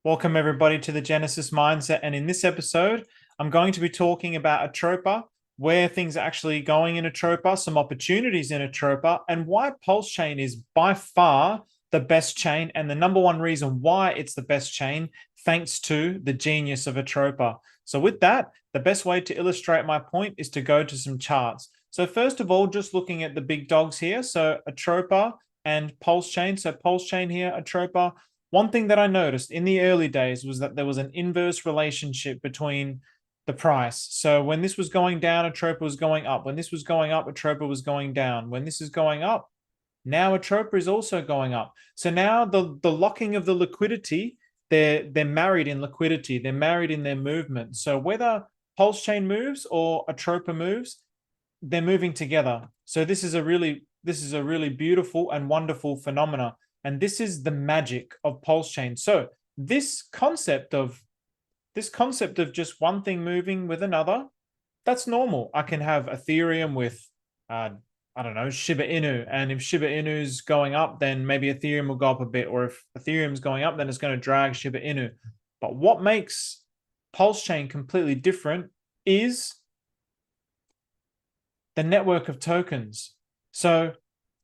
Welcome everybody to the Genesis Mindset. And in this episode, I'm going to be talking about Atropa, where things are actually going in Atropa, some opportunities in Atropa, and why Pulsechain is by far the best chain and the number one reason why it's the best chain, thanks to the genius of Atropa. So with that, the best way to illustrate my point is to go to some charts. So first of all, just looking at the big dogs here. So Atropa and Pulsechain. So Pulsechain here, Atropa. One thing that I noticed in the early days was that there was an inverse relationship between the price. So when this was going down, Atropa was going up. When this was going up, Atropa was going down. When this is going up, now Atropa is also going up. So now the locking of the liquidity, they're married in liquidity. They're married in their movement. So whether Pulsechain moves or Atropa moves, they're moving together. So this is a really beautiful and wonderful phenomena. And this is the magic of Pulsechain. So this concept of just one thing moving with another, that's normal. I can have Ethereum with I don't know, Shiba Inu. And if Shiba Inu's going up, then maybe Ethereum will go up a bit. Or if Ethereum's going up, then it's going to drag Shiba Inu. But what makes Pulsechain completely different is the network of tokens. So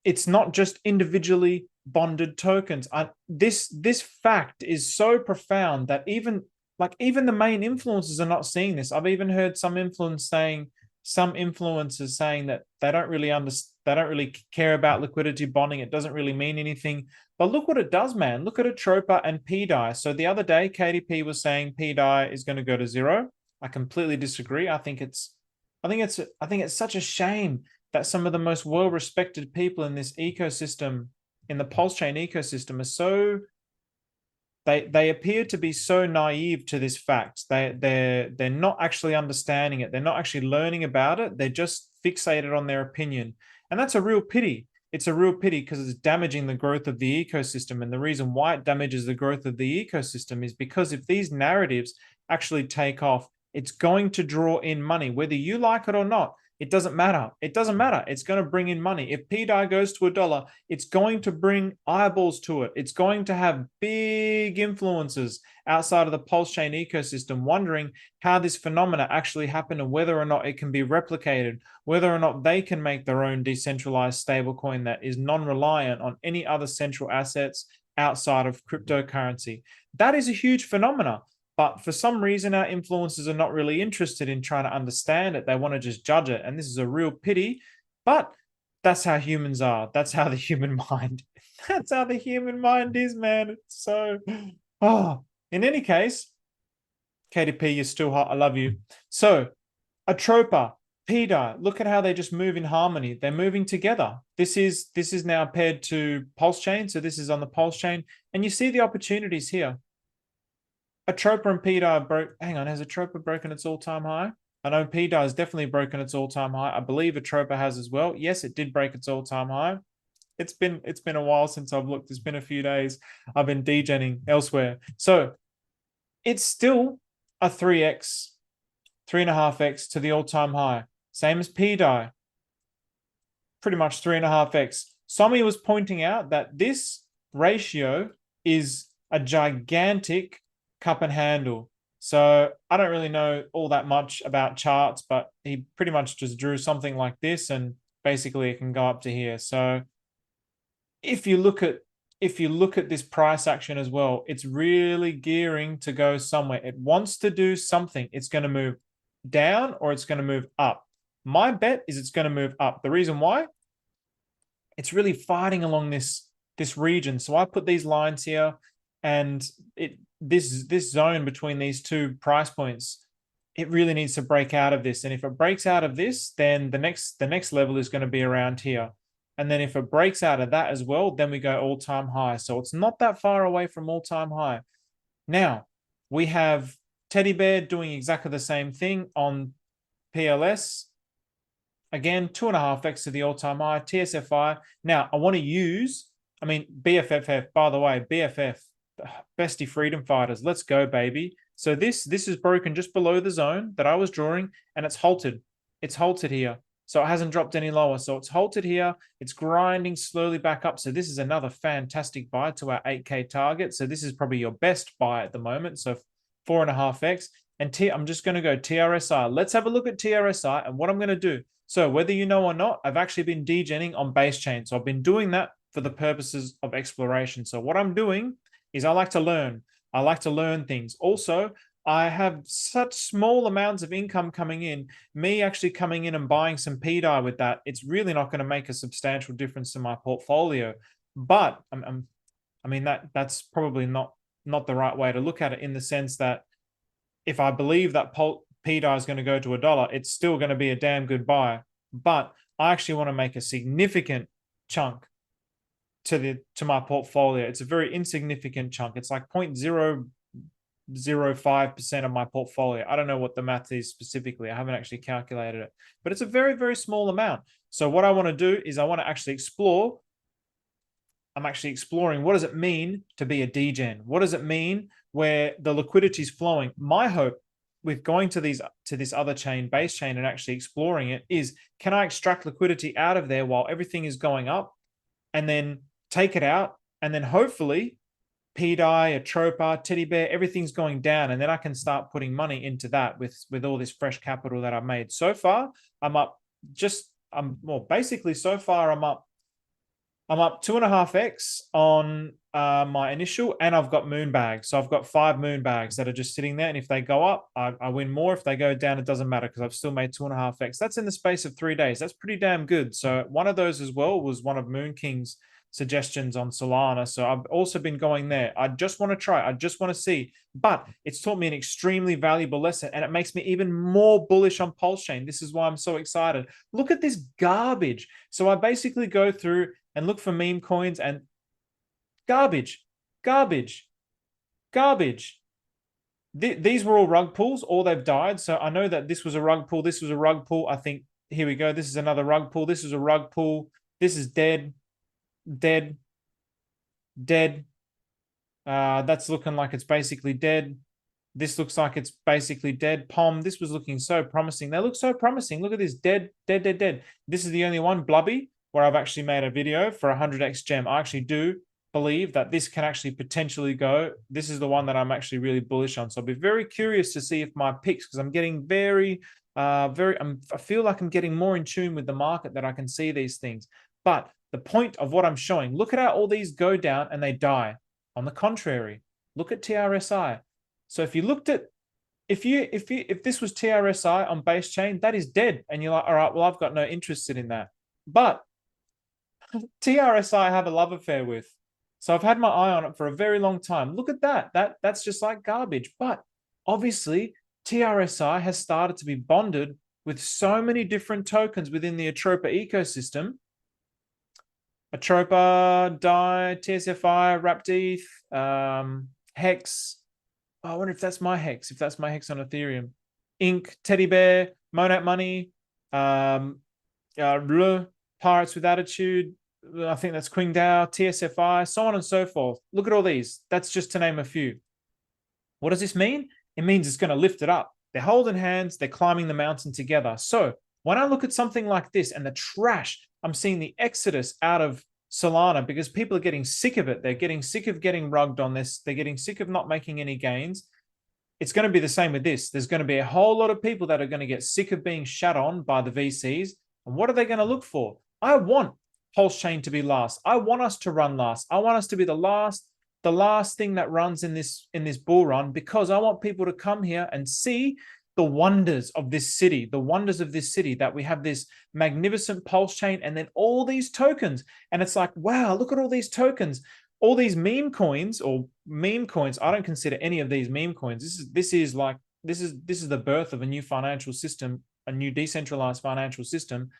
it's not just individually bonded tokens. This fact is so profound that even the main influencers are not seeing this. I've even heard some influencers saying that they don't really care about liquidity bonding. It doesn't really mean anything. But look what it does, man. Look at Atropa and pDAI. So the other day, KatieeP was saying pDAI is going to go to zero. I completely disagree. I think it's such a shame that some of the most well-respected people in this ecosystem, in the Pulsechain ecosystem, are so they appear to be so naive to this fact. They're not actually understanding it. They're not actually learning about it. They're just fixated on their opinion. And that's a real pity. It's a real pity because it's damaging the growth of the ecosystem. And the reason why it damages the growth of the ecosystem is because if these narratives actually take off, it's going to draw in money, whether you like it or not. It doesn't matter. It doesn't matter. It's going to bring in money. If pDAI goes to $1, it's going to bring eyeballs to it. It's going to have big influences outside of the Pulsechain ecosystem wondering how this phenomena actually happened and whether or not it can be replicated, whether or not they can make their own decentralized stablecoin that is non-reliant on any other central assets outside of cryptocurrency. That is a huge phenomena. But for some reason, our influencers are not really interested in trying to understand it. They want to just judge it. And this is a real pity. But that's how humans are. That's how the human mind, that's how the human mind is, man. It's so, in any case, KatieeP, you're still hot. I love you. So, Atropa, pDAI, look at how they just move in harmony. They're moving together. This is now paired to Pulsechain. So this is on the Pulsechain. And you see the opportunities here. Atropa and pDAI broke. Hang on, has Atropa broken its all-time high? I know pDAI has definitely broken its all-time high. I believe Atropa has as well. Yes, it did break its all-time high. It's been a while since I've looked. It's been a few days. I've been degening elsewhere. So it's still a 3x, 3.5x to the all-time high. Same as pDAI. Pretty much 3.5x. Somebody was pointing out that this ratio is a gigantic cup and handle. So I don't really know all that much about charts, but he pretty much just drew something like this and basically it can go up to here. So if you look at this price action as well, it's really gearing to go somewhere. It wants to do something. It's going to move down or it's going to move up. My bet is it's going to move up. The reason why? It's really fighting along this region. So I put these lines here and this zone between these two price points, it really needs to break out of this. And if it breaks out of this, then the next level is going to be around here. And then if it breaks out of that as well, then we go all-time high. So it's not that far away from all-time high. Now, we have Teddy Bear doing exactly the same thing on PLS. Again, 2.5x to the all-time high, TSFI. Now, I want to use, BFFF, by the way, BFF, Bestie Freedom Fighters. Let's go, baby. So this is broken just below the zone that I was drawing, and it's halted. It's halted here. So it hasn't dropped any lower. So it's halted here. It's grinding slowly back up. So this is another fantastic buy to our 8K target. So this is probably your best buy at the moment. So 4.5x. And I'm just going to go TRSI. Let's have a look at TRSI and what I'm going to do. So whether you know or not, I've actually been degenning on base chain. So I've been doing that for the purposes of exploration. So what I'm doing is I like to learn. I like to learn things. Also, I have such small amounts of income coming in. Me actually coming in and buying some pDAI with that, it's really not going to make a substantial difference to my portfolio. But I mean that's probably not the right way to look at it, in the sense that if I believe that pDAI is going to go to $1, it's still going to be a damn good buy. But I actually want to make a significant chunk to my portfolio. It's a very insignificant chunk. It's like 0.005% of my portfolio. I don't know what the math is specifically. I haven't actually calculated it, but it's a very, very small amount. So what I want to do is I want to actually explore. I'm actually exploring, what does it mean to be a degen? What does it mean where the liquidity is flowing? My hope with going to this other chain, base chain, and actually exploring it is, can I extract liquidity out of there while everything is going up, and then take it out, and then hopefully pDAI, Atropa, Teddy Bear, everything's going down, and then I can start putting money into that with all this fresh capital that I've made. So far, basically so far I'm up 2.5x on my initial, and I've got moon bags. So I've got 5 moon bags that are just sitting there, and if they go up, I win more. If they go down, it doesn't matter, because I've still made 2.5x. That's in the space of 3 days. That's pretty damn good. So one of those as well was one of Moon King's suggestions on Solana. So I've also been going there. I just want to try. I just want to see. But it's taught me an extremely valuable lesson, and it makes me even more bullish on Pulsechain. This is why I'm so excited. Look at this garbage. So I basically go through and look for meme coins, and garbage. These were all rug pulls, or they've died. So I know that this was a rug pull. This was a rug pull. I think, here we go. This is another rug pull. This is a rug pull. This is dead. That's looking like it's basically dead. This looks like it's basically dead. POM, this was looking so promising. They look so promising. Look at this, dead. This is the only one, Blubby, where I've actually made a video for 100x gem. I actually do believe that this can actually potentially go. This is the one that I'm actually really bullish on. So I'll be very curious to see if my picks, because I'm getting I feel like I'm getting more in tune with the market, that I can see these things. But the point of what I'm showing, look at how all these go down and they die. On the contrary, look at TRSI. So if you looked at, if this was TRSI on base chain, that is dead. And you're like, all right, well, I've got no interest in that. But TRSI I have a love affair with. So I've had my eye on it for a very long time. Look at that. That's just like garbage. But obviously, TRSI has started to be bonded with so many different tokens within the Atropa ecosystem. Atropa, DAI, TSFI, Wrapped ETH, Hex. Oh, I wonder if that's my Hex. If that's my Hex on Ethereum. Ink, Teddy Bear, Monat Money, Pirates with Attitude. I think that's QuingDAO, TSFI, so on and so forth. Look at all these. That's just to name a few. What does this mean? It means it's going to lift it up. They're holding hands. They're climbing the mountain together. So when I look at something like this and the trash, I'm seeing the exodus out of Solana, because people are getting sick of it. They're getting sick of getting rugged on this. They're getting sick of not making any gains. It's going to be the same with this. There's going to be a whole lot of people that are going to get sick of being shat on by the VCs. And what are they going to look for? I want Pulsechain to be last. I want us to run last. I want us to be the last thing that runs in this bull run, because I want people to come here and see the wonders of this city, that we have this magnificent Pulsechain and then all these tokens. And it's like, wow, look at all these tokens, all these meme coins. I don't consider any of these meme coins. This is the birth of a new financial system, a new decentralized financial system.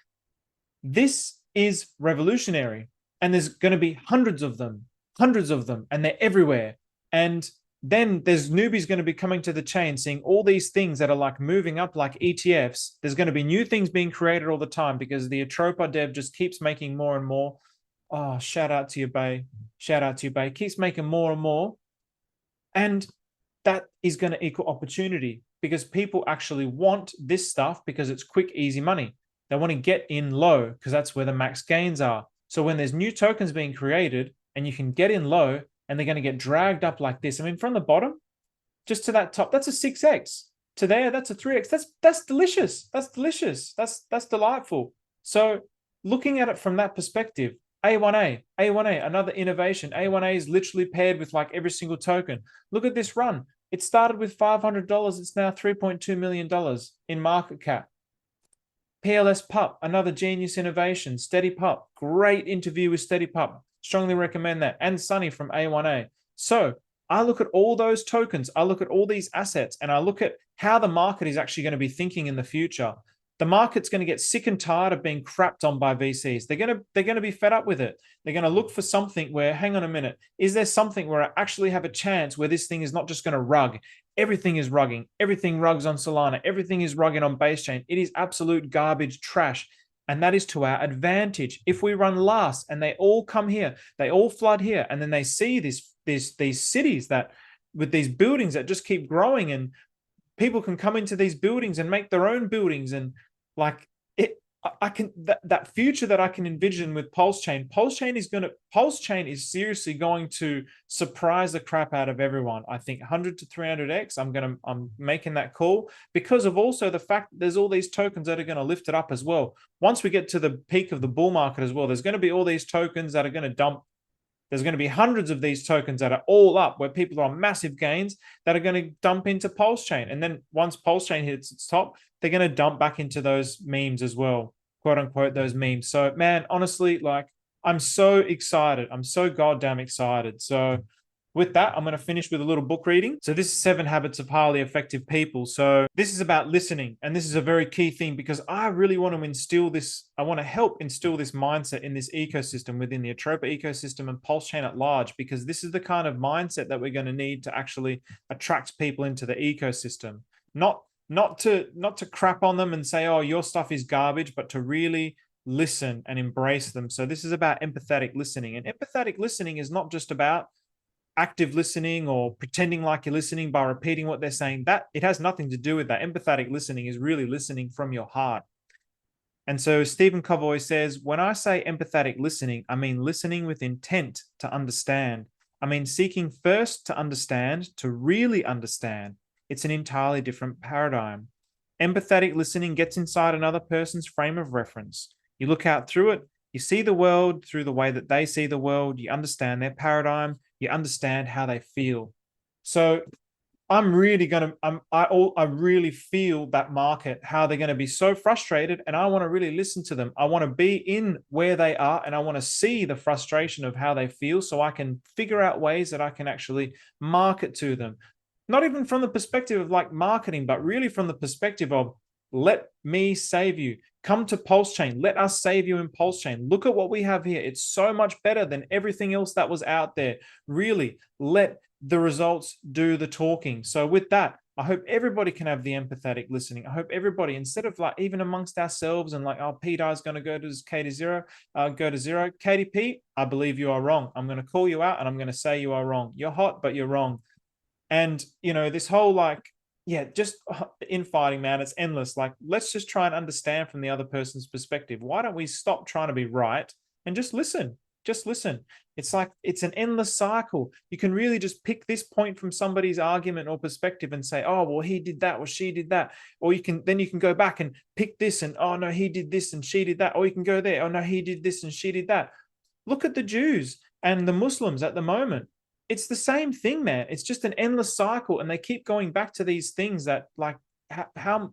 This is revolutionary, and there's going to be hundreds of them, and they're everywhere. And then there's newbies going to be coming to the chain, seeing all these things that are like moving up like ETFs. There's going to be new things being created all the time, because the Atropa dev just keeps making more and more. Oh, shout out to you, Bay. Keeps making more and more. And that is going to equal opportunity, because people actually want this stuff because it's quick, easy money. They want to get in low because that's where the max gains are. So when there's new tokens being created and you can get in low and they're going to get dragged up like this. I mean, from the bottom just to that top, that's a 6x. To there, that's a 3x. That's delicious. That's delicious. That's delightful. So looking at it from that perspective, A1A, another innovation. A1A is literally paired with like every single token. Look at this run. It started with $500. It's now $3.2 million in market cap. PLSPUP, another genius innovation. SteadyPup, great interview with SteadyPup. Strongly recommend that. And Sunny from A1A. So I look at all those tokens, I look at all these assets, and I look at how the market is actually going to be thinking in the future. The market's going to get sick and tired of being crapped on by VCs. They're going to be fed up with it. They're going to look for something where, hang on a minute, is there something where I actually have a chance where this thing is not just going to rug? Everything is rugging. Everything rugs on Solana. Everything is rugging on base chain. It is absolute garbage trash. And that is to our advantage. If we run last and they all come here, they all flood here, and then they see these cities that with these buildings that just keep growing, and people can come into these buildings and make their own buildings, and like it, I can that future that I can envision with Pulsechain. Pulsechain is seriously going to surprise the crap out of everyone. I think 100 to 300x. I'm making that call because of also the fact that there's all these tokens that are going to lift it up as well. Once we get to the peak of the bull market as well, there's going to be all these tokens that are going to dump. There's going to be hundreds of these tokens that are all up where people are on massive gains that are going to dump into Pulsechain. And then once Pulsechain hits its top, they're going to dump back into those memes as well, quote unquote, those memes. So, man, honestly, like, I'm so excited. I'm so goddamn excited. So with that, I'm going to finish with a little book reading. So this is 7 Habits of Highly Effective People. So this is about listening. And this is a very key thing because I really want to instill this. I want to help instill this mindset in this ecosystem within the Atropa ecosystem and Pulsechain at large, because this is the kind of mindset that we're going to need to actually attract people into the ecosystem. Not to crap on them and say, oh, your stuff is garbage, but to really listen and embrace them. So this is about empathetic listening. And empathetic listening is not just about active listening or pretending like you're listening by repeating what they're saying. That it has nothing to do with that. Empathetic listening is really listening from your heart. And so Stephen Covey says, when I say empathetic listening, I mean listening with intent to understand. I mean seeking first to understand, to really understand. It's an entirely different paradigm. Empathetic listening gets inside another person's frame of reference. You look out through it, you see the world through the way that they see the world, you understand their paradigm, you understand how they feel. So I'm really going to, I really feel that market, how they're going to be so frustrated, and I want to really listen to them. I want to be in where they are, and I want to see the frustration of how they feel so I can figure out ways that I can actually market to them. Not even from the perspective of like marketing, but really from the perspective of let me save you. Come to Pulsechain. Let us save you in Pulsechain. Look at what we have here. It's so much better than everything else that was out there. Really, let the results do the talking. So with that, I hope everybody can have the empathetic listening. I hope everybody, instead of like even amongst ourselves and like, oh, pDAI is going to go to K to zero, go to zero. KatieeP, I believe you are wrong. I'm going to call you out and I'm going to say you are wrong. You're hot, but you're wrong. And, you know, this whole like, yeah, just infighting, man, it's endless. Like, let's just try and understand from the other person's perspective. Why don't we stop trying to be right and just listen? Just listen. It's like, it's an endless cycle. You can really just pick this point from somebody's argument or perspective and say, oh, well, he did that or she did that. Or you can go back and pick this and, oh, no, he did this and she did that. Or you can go there, oh, no, he did this and she did that. Look at the Jews and the Muslims at the moment. It's the same thing, man. It's just an endless cycle, and they keep going back to these things that, like, how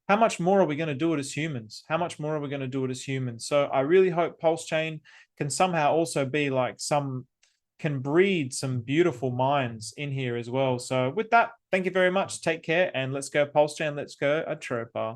much more are we going to do it as humans? How much more are we going to do it as humans? So I really hope Pulsechain can somehow also be like can breed some beautiful minds in here as well. So with that, thank you very much. Take care, and let's go Pulsechain. Let's go Atropa.